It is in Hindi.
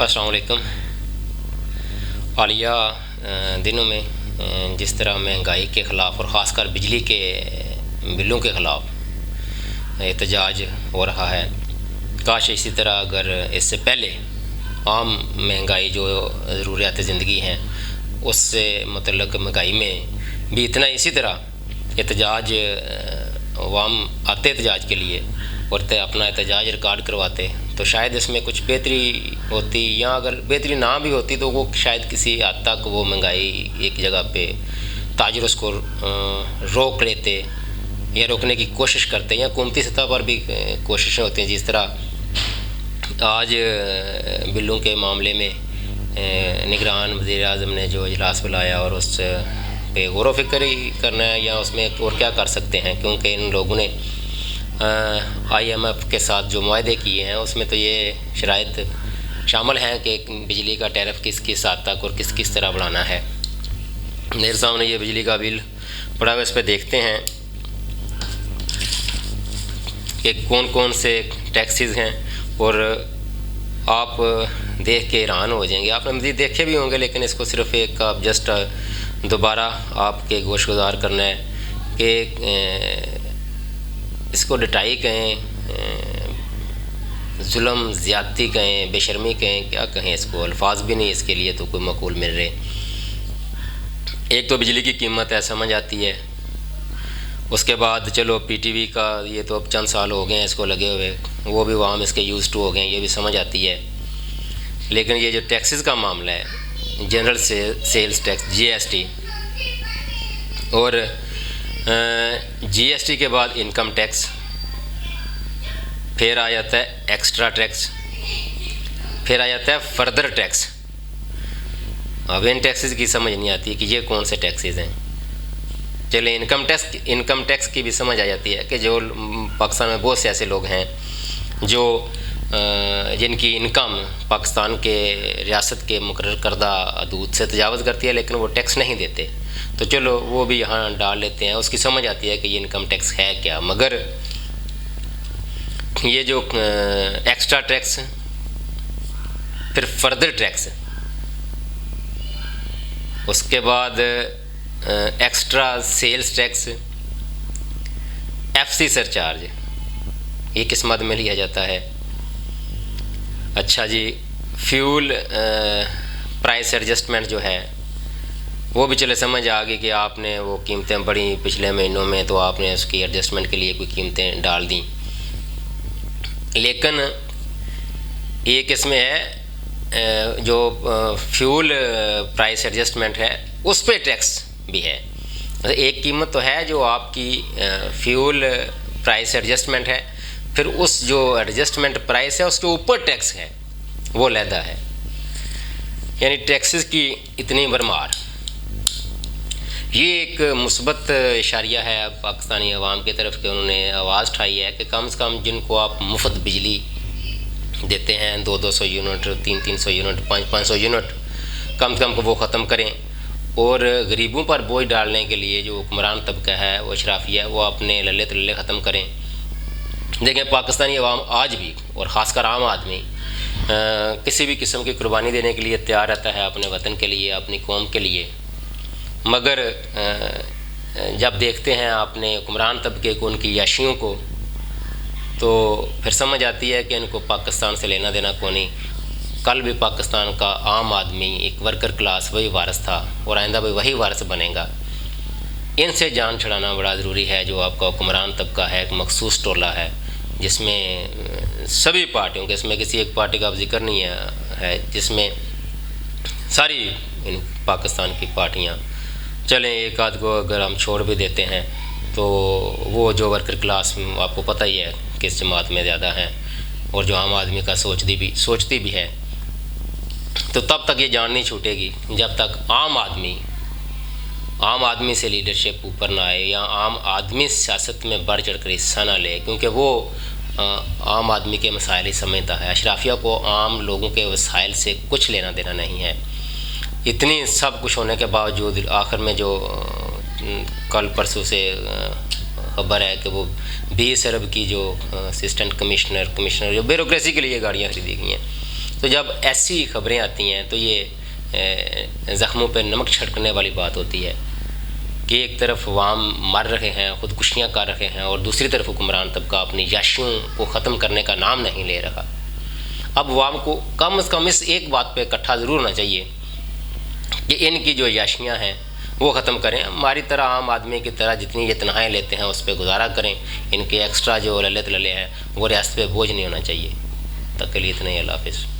अस्सलाम वालेकुम। हालिया दिनों में जिस तरह महंगाई के ख़िलाफ़ और ख़ासकर बिजली के बिलों के ख़िलाफ़ एहतजाज हो रहा है, काश इसी तरह अगर इससे पहले आम महंगाई जो ज़रूरियात ज़िंदगी हैं उससे मतलब महंगाई में भी इतना इसी तरह एहतजाज अवाम आते एहतजाज के लिए और अपना एहतजाज रिकॉर्ड करवाते तो शायद इसमें कुछ बेहतरी होती, या अगर बेहतरी ना भी होती तो वो शायद किसी हद तक वो महंगाई एक जगह पे ताजर उसको रोक लेते या रोकने की कोशिश करते, या हुकूमती सतह पर भी कोशिशें होती हैं। जिस तरह आज बिलों के मामले में निगरान वज़ीर आज़म ने जो इजलास बुलाया और उस पे गौर व फिक्र करना है या उसमें और क्या कर सकते हैं, क्योंकि इन लोगों ने IMF के साथ जो मुआहदे किए हैं उसमें तो ये शराइत शामिल हैं कि बिजली का टैरिफ किस किस हद तक और किस किस तरह बढ़ाना है। मेरे सामने ये बिजली का बिल पड़ा हुआ, इस पर देखते हैं कि कौन कौन से टैक्सेस हैं और आप देख के हैरान हो जाएंगे। आपने मज़ीद देखे भी होंगे, लेकिन इसको सिर्फ एक आप जस्ट दोबारा आपके गोशगुजार करना है कि इसको डटाई कहें, जुल्म ज़्यादती कहें, बेशर्मी कहें, क्या कहें, इसको अल्फाज भी नहीं इसके लिए तो कोई मक़ूल मिल रहे। एक तो बिजली की कीमत है, समझ आती है। उसके बाद चलो PTV का ये तो अब चंद साल हो गए हैं इसको लगे हुए, वो भी आवाम इसके यूज़ टू हो गए हैं, ये भी समझ आती है। लेकिन ये जो टैक्सेस का मामला है, जनरल सेल्स टैक्स GST, और GST के बाद इनकम टैक्स, फिर आ जाता है एक्स्ट्रा टैक्स, फिर आ जाता है फर्दर टैक्स। अब इन टैक्सेस की समझ नहीं आती कि ये कौन से टैक्सेस हैं। चले इनकम टैक्स की भी समझ आ जाती है कि जो पाकिस्तान में बहुत से ऐसे लोग हैं जो जिनकी इनकम पाकिस्तान के रियासत के मुकर्रर करदा हदूद से तजावज़ करती है, लेकिन वो टैक्स नहीं देते, तो चलो वो भी यहाँ डाल लेते हैं। उसकी समझ आती है कि ये इनकम टैक्स है क्या। मगर ये जो एक्स्ट्रा टैक्स, फिर फर्दर टैक्स, उसके बाद extra sales tax, FC surcharge, ये किस मद में लिया जाता है। अच्छा जी, फ्यूल प्राइस एडजस्टमेंट जो है वो भी चले समझ आ गई कि आपने वो कीमतें बढ़ी पिछले महीनों में तो आपने उसकी एडजस्टमेंट के लिए कोई कीमतें डाल दी। लेकिन एक इसमें है जो फ्यूल प्राइस एडजस्टमेंट है उस पर टैक्स भी है। एक कीमत तो है जो आपकी फ्यूल प्राइस एडजस्टमेंट है, फिर उस जो एडजस्टमेंट प्राइस है उसके ऊपर टैक्स है, वो अलहदा है। यानी टैक्सेस की इतनी भरमार, ये एक मुस्बत इशारिया है पाकिस्तानी अवाम की तरफ कि उन्होंने आवाज़ उठाई है कि कम से कम जिनको आप मुफ्त बिजली देते हैं 200-200 यूनिट, 300-300 यूनिट, 500-500 यूनिट, कम से कम को वो ख़त्म करें। और गरीबों पर बोझ डालने के लिए जो हुक्मरान तबका है, वो अशराफिया है, वो अपने लल्ले तल्ले ख़त्म करें। देखें, पाकिस्तानी अवाम आज भी और ख़ासकर आम आदमी किसी भी किस्म की कुर्बानी देने के लिए तैयार रहता है अपने वतन के लिए, अपनी कौम के लिए। मगर जब देखते हैं अपने हुक्मरान तबके को, उनकी याशियों को, तो फिर समझ आती है कि इनको पाकिस्तान से लेना देना कौन नहीं। कल भी पाकिस्तान का आम आदमी, एक वर्कर क्लास, वही वारिस था और आइंदा भी वही वारिस बनेगा। इनसे जान छुड़ाना बड़ा ज़रूरी है। जो आपका हुक्मरान तबका है, एक मखसूस टोला है जिसमें सभी पार्टियों के, इसमें किसी एक पार्टी का जिक्र नहीं है, जिसमें सारी इन पाकिस्तान की पार्टियाँ चलें, एक आध को अगर हम छोड़ भी देते हैं तो वो जो वर्कर क्लास आपको पता ही है किस जमात में ज़्यादा है और जो आम आदमी का सोचती भी है। तो तब तक ये जान नहीं छूटेगी जब तक आम आदमी से लीडरशिप ऊपर ना आए या आम आदमी सियासत में बढ़ चढ़ कर हिस्सा ना ले, क्योंकि वो आम आदमी के मसाइल ही समझता है। अशराफिया को आम लोगों के वसाइल से कुछ लेना देना नहीं है। इतनी सब कुछ होने के बावजूद आखिर में जो कल परसों से खबर है कि वो 20 अरब की जो असिस्टेंट कमिश्नर जो ब्यूरोक्रेसी के लिए गाड़ियाँ खरीदी गई हैं, तो जब ऐसी खबरें आती हैं तो ये ज़ख्मों पर नमक छिड़कने वाली बात होती है कि एक तरफ अवाम मर रहे हैं, ख़ुदकुशियाँ कर रहे हैं, और दूसरी तरफ हुक्मरान तबका अपनी याशियों को ख़त्म करने का नाम नहीं ले रहा। अब अवाम को कम से कम इस एक बात पे इकट्ठा ज़रूर होना चाहिए कि इनकी जो याशियाँ हैं वो ख़त्म करें। हमारी तरह आम आदमी की तरह जितनी ये तनख्वाहें लेते हैं उस पर गुजारा करें। इनके एक्स्ट्रा जो लले तलले हैं वो रियासत पे बोझ नहीं होना चाहिए। तक के लिए इतना ही। अल्लाह हाफ़िज़।